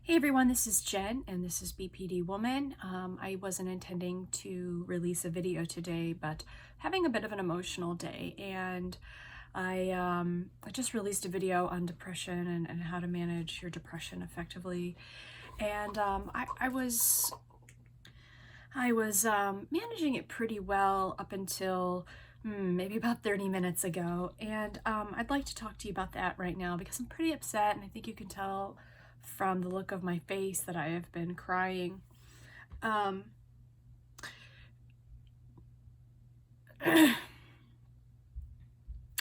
Hey everyone, this is Jen and this is BPD Woman. I wasn't intending to release a video today, but having a bit of an emotional day, and I just released a video on depression and how to manage your depression effectively. And I was managing it pretty well up until maybe about 30 minutes ago. And I'd like to talk to you about that right now because I'm pretty upset, and I think you can tell from the look of my face that I have been crying.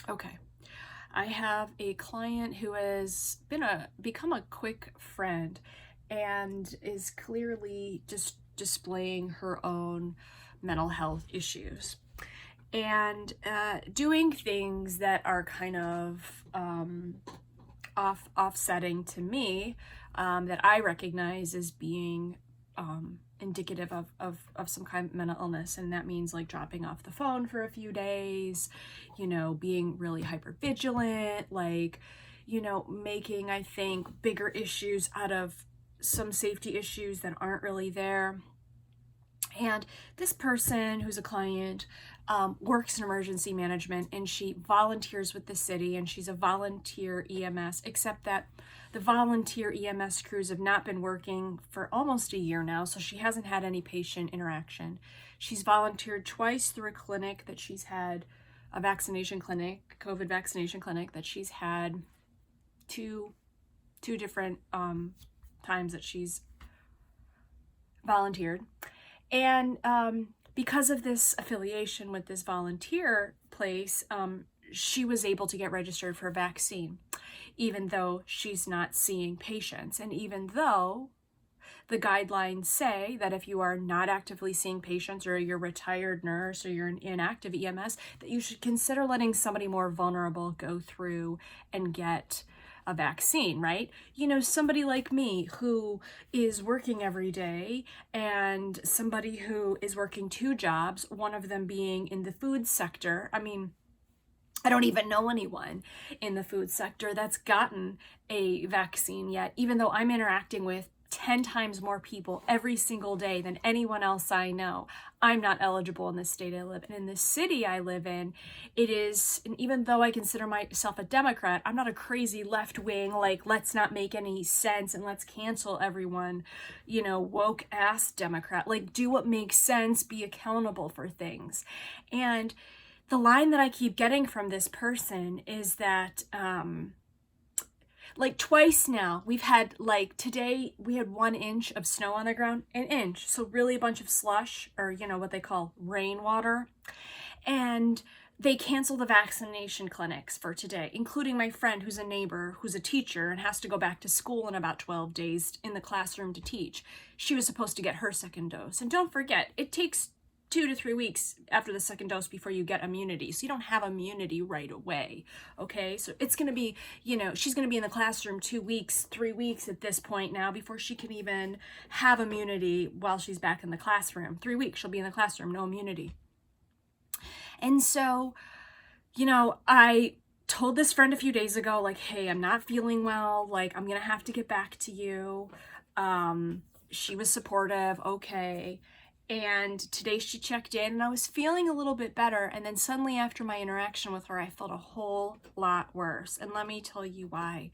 Okay. I have a client who has become a quick friend and is clearly just displaying her own mental health issues and doing things that are kind of offsetting to me, that I recognize as being indicative of some kind of mental illness. And that means like dropping off the phone for a few days, being really hyper vigilant, making, I think, bigger issues out of some safety issues that aren't really there. And this person, who's a client, works in emergency management, and she volunteers with the city, and she's a volunteer EMS, except that the volunteer EMS crews have not been working for almost a year now, so she hasn't had any patient interaction. She's volunteered twice through a clinic that she's had, a vaccination clinic, COVID vaccination clinic, that she's had two different times that she's volunteered. And because of this affiliation with this volunteer place, she was able to get registered for a vaccine, even though she's not seeing patients. And even though the guidelines say that if you are not actively seeing patients, or you're a retired nurse, or you're an inactive EMS, that you should consider letting somebody more vulnerable go through and get a vaccine, right? Somebody like me who is working every day, and somebody who is working two jobs, one of them being in the food sector. I mean, I don't even know anyone in the food sector that's gotten a vaccine yet, even though I'm interacting with 10 times more people every single day than anyone else I know. I'm not eligible in the state I live in. In the city I live in, it is, and even though I consider myself a Democrat, I'm not a crazy left-wing, like, let's not make any sense and let's cancel everyone, woke ass Democrat. Like, do what makes sense, be accountable for things. And the line that I keep getting from this person is that, like twice now, we've had, like today, we had 1 inch of snow on the ground, an inch. So really a bunch of slush, or, what they call rainwater. And they canceled the vaccination clinics for today, including my friend who's a neighbor, who's a teacher and has to go back to school in about 12 days in the classroom to teach. She was supposed to get her second dose. And don't forget, it takes 2 to 3 weeks after the second dose before you get immunity. So you don't have immunity right away, okay? So it's going to be, she's going to be in the classroom 2 weeks, 3 weeks at this point now before she can even have immunity while she's back in the classroom. 3 weeks, she'll be in the classroom, no immunity. And so, I told this friend a few days ago, like, hey, I'm not feeling well. Like, I'm going to have to get back to you. She was supportive. Okay. And today she checked in, and I was feeling a little bit better. And then suddenly after my interaction with her, I felt a whole lot worse. And let me tell you why.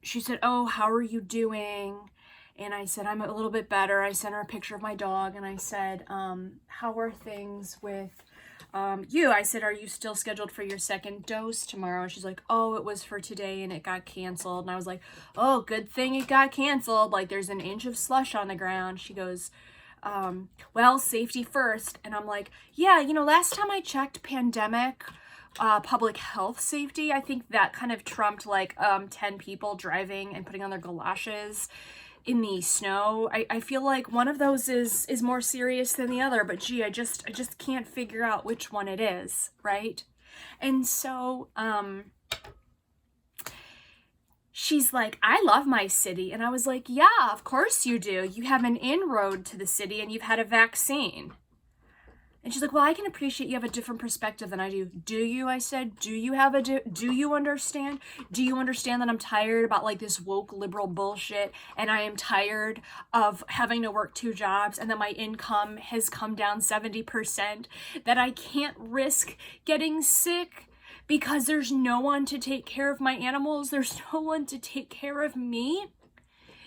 She said, oh, how are you doing? And I said, I'm a little bit better. I sent her a picture of my dog, and I said, how are things with you? I said, are you still scheduled for your second dose tomorrow? And she's like, oh, it was for today and it got canceled. And I was like, oh, good thing it got canceled. Like, there's an inch of slush on the ground. She goes, well, safety first. And I'm like, yeah, last time I checked pandemic, public health safety, I think that kind of trumped like 10 people driving and putting on their galoshes in the snow. I feel like one of those is more serious than the other, but gee, I just can't figure out which one it is, right? And so she's like, I love my city. And I was like, yeah, of course you do. You have an inroad to the city and you've had a vaccine. And she's like, well, I can appreciate you have a different perspective than I do. Do you? I said, do you understand? Do you understand that I'm tired about like this woke liberal bullshit, and I am tired of having to work 2 jobs, and that my income has come down 70%, that I can't risk getting sick because there's no one to take care of my animals. There's no one to take care of me.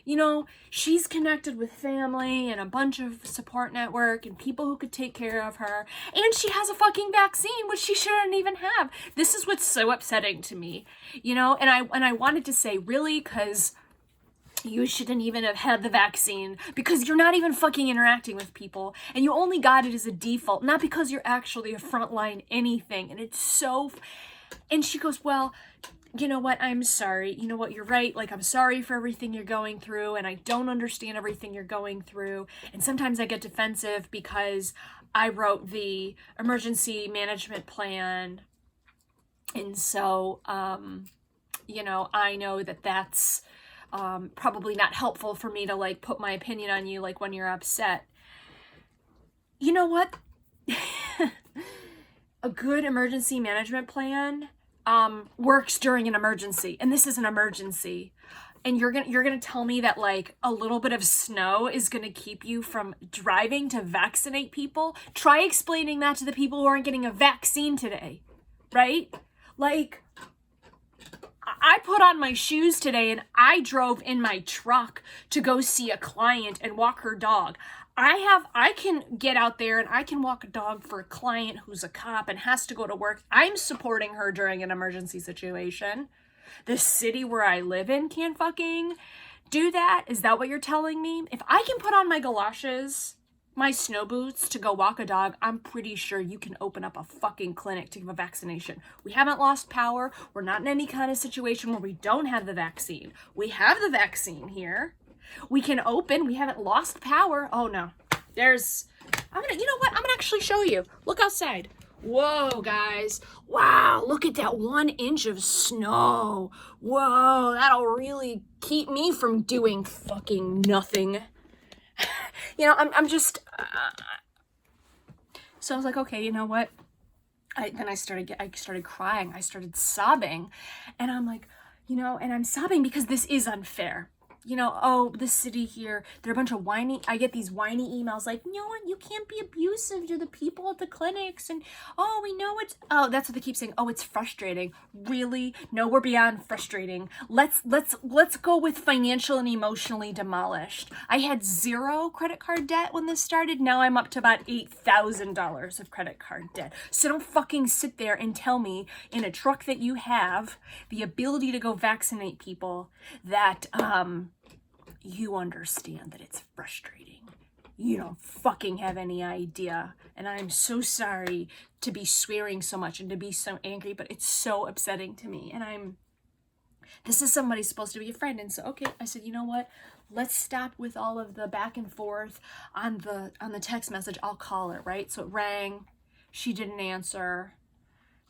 You know, she's connected with family and a bunch of support network and people who could take care of her. And she has a fucking vaccine, which she shouldn't even have. This is what's so upsetting to me, you know? And I wanted to say, really? Because you shouldn't even have had the vaccine, because you're not even fucking interacting with people. And you only got it as a default, not because you're actually a frontline anything. And it's so... And she goes, well... you know what, I'm sorry. You know what, you're right. Like, I'm sorry for everything you're going through, and I don't understand everything you're going through. And sometimes I get defensive because I wrote the emergency management plan. And so, you know, I know that that's probably not helpful for me to, like, put my opinion on you, like, when you're upset. You know what? A good emergency management plan works during an emergency, and this is an emergency. And you're gonna tell me that like a little bit of snow is gonna keep you from driving to vaccinate people? Try explaining that to the people who aren't getting a vaccine today, right? Like, I put on my shoes today and I drove in my truck to go see a client and walk her dog. I can get out there and I can walk a dog for a client who's a cop and has to go to work. I'm supporting her during an emergency situation. The city where I live in can't fucking do that? Is that what you're telling me? If I can put on my galoshes, my snow boots to go walk a dog, I'm pretty sure you can open up a fucking clinic to give a vaccination. We haven't lost power. We're not in any kind of situation where we don't have the vaccine. We have the vaccine here. We can open. We haven't lost power. Oh no. You know what? I'm gonna actually show you. Look outside. Whoa, guys. Wow, look at that 1 inch of snow. Whoa, that'll really keep me from doing fucking nothing. You know, I'm just... So I was like, okay, you know what? I started crying. I started sobbing. And I'm like, you know, and I'm sobbing because this is unfair. You know, oh, the city here, they're a bunch of I get these whiny emails like, you know what, you can't be abusive to the people at the clinics, and, oh, we know that's what they keep saying, oh, it's frustrating. Really? No, we're beyond frustrating. Let's go with financial and emotionally demolished. I had 0 credit card debt when this started. Now I'm up to about $8,000 of credit card debt. So don't fucking sit there and tell me in a truck that you have the ability to go vaccinate people that, you understand that it's frustrating. You don't fucking have any idea. And I'm so sorry to be swearing so much and to be so angry, but it's so upsetting to me. And this is somebody supposed to be a friend. And so, okay, I said, you know what? Let's stop with all of the back and forth on the text message. I'll call her, right? So it rang. She didn't answer.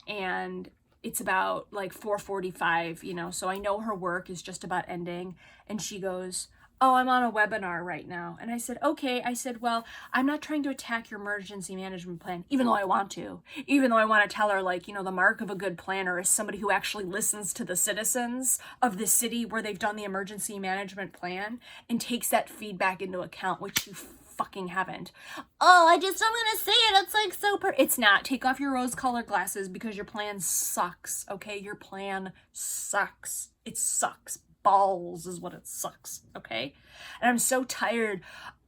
And it's about like 4:45, you know, so I know her work is just about ending. And she goes, oh, I'm on a webinar right now. And I said, okay. I said, well, I'm not trying to attack your emergency management plan, even though I want to. Even though I want to tell her, like, you know, the mark of a good planner is somebody who actually listens to the citizens of the city where they've done the emergency management plan and takes that feedback into account, which you fucking haven't. Oh, I'm gonna say it. It's like it's not. Take off your rose-colored glasses because your plan sucks, okay? Your plan sucks. It sucks. Balls is what it sucks, okay? And I'm so tired.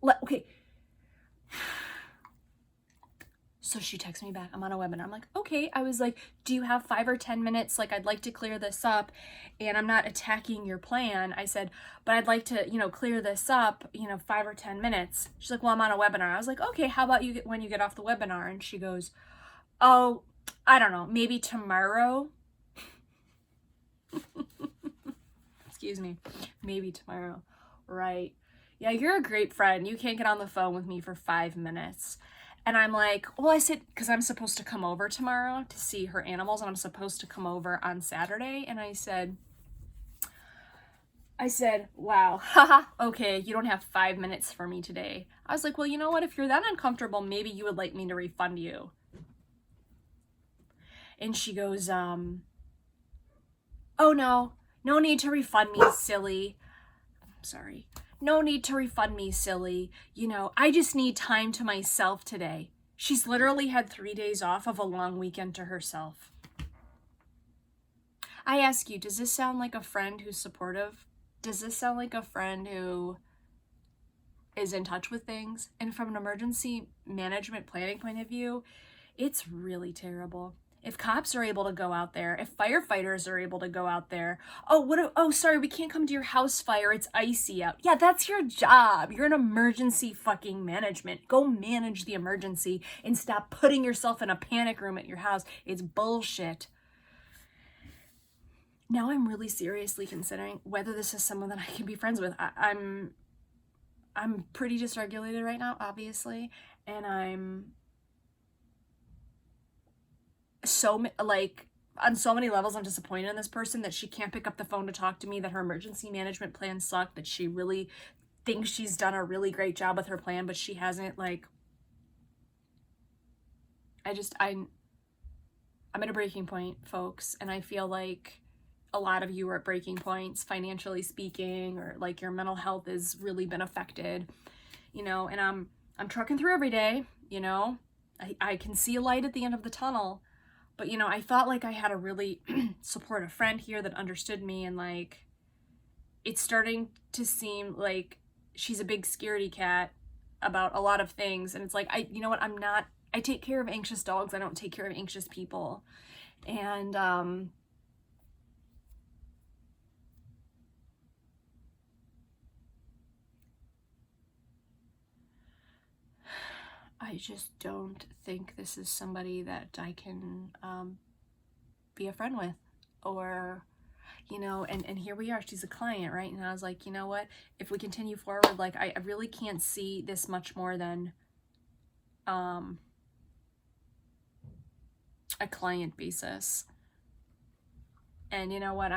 Okay. So she texts me back. I'm on a webinar. I'm like, okay. I was like, do you have 5 or 10 minutes? Like, I'd like to clear this up, and I'm not attacking your plan. I said, but I'd like to, you know, clear this up, you know, 5 or 10 minutes. She's like, well, I'm on a webinar. I was like, okay, how about when you get off the webinar? And she goes, oh, I don't know, maybe tomorrow. Excuse me, maybe tomorrow, right? Yeah, you're a great friend. You can't get on the phone with me for 5 minutes. And I'm like, well, I said, because I'm supposed to come over tomorrow to see her animals, and I'm supposed to come over on Saturday. And I said, I said, wow, haha, okay, you don't have 5 minutes for me today. I was like, well, you know what? If you're that uncomfortable, maybe you would like me to refund you. And she goes, oh no need to refund me, silly. I'm sorry. No need to refund me, silly. You know, I just need time to myself today. She's literally had 3 days off of a long weekend to herself. I ask you, does this sound like a friend who's supportive? Does this sound like a friend who is in touch with things? And from an emergency management planning point of view, it's really terrible. If cops are able to go out there, if firefighters are able to go out there, oh, sorry, we can't come to your house fire, it's icy out. Yeah, that's your job. You're an emergency fucking management. Go manage the emergency and stop putting yourself in a panic room at your house. It's bullshit. Now I'm really seriously considering whether this is someone that I can be friends with. I'm pretty dysregulated right now, obviously, and I'm so, like, on so many levels, I'm disappointed in this person that she can't pick up the phone to talk to me, that her emergency management plan sucked, that she really thinks she's done a really great job with her plan, but she hasn't. Like, I'm at a breaking point, folks, and I feel like a lot of you are at breaking points, financially speaking, or like your mental health has really been affected, you know, and I'm trucking through every day, you know, I can see a light at the end of the tunnel, but, you know, I thought like I had a really supportive friend here that understood me, and like, it's starting to seem like she's a big scaredy cat about a lot of things, and it's like, you know what, I take care of anxious dogs, I don't take care of anxious people, and, I just don't think this is somebody that I can be a friend with, or, you know, and here we are, she's a client, right? And I was like, you know what, if we continue forward, like, I really can't see this much more than a client basis. And you know what,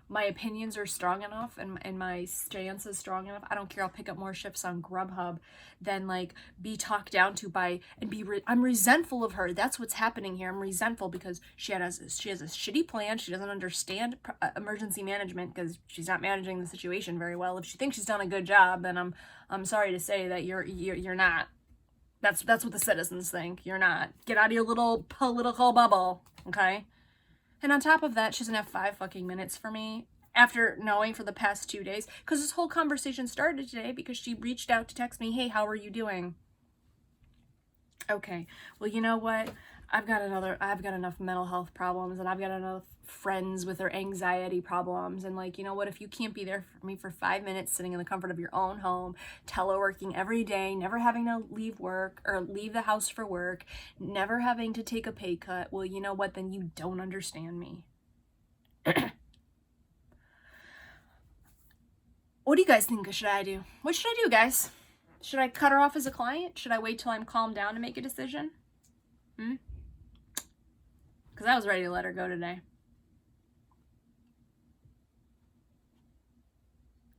my opinions are strong enough, and my stance is strong enough. I don't care, I'll pick up more shifts on Grubhub than like be talked down to by, and I'm resentful of her. That's what's happening here. I'm resentful because she has a shitty plan. She doesn't understand emergency management because she's not managing the situation very well. If she thinks she's done a good job, then I'm sorry to say that you're not. That's what the citizens think. You're not. Get out of your little political bubble, okay? And on top of that, she doesn't have 5 fucking minutes for me after knowing for the past 2 days, because this whole conversation started today because she reached out to text me, hey, how are you doing? Okay, well, you know what? I've got enough mental health problems, and I've got enough friends with their anxiety problems, and like, you know what, if you can't be there for me for 5 minutes sitting in the comfort of your own home, teleworking every day, never having to leave work or leave the house for work, never having to take a pay cut, well, you know what, then you don't understand me. What do you guys think should I do? What should I do, guys? Should I cut her off as a client? Should I wait till I'm calmed down to make a decision? Because I was ready to let her go today.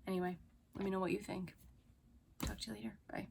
Anyway, let me know what you think. Talk to you later. Bye.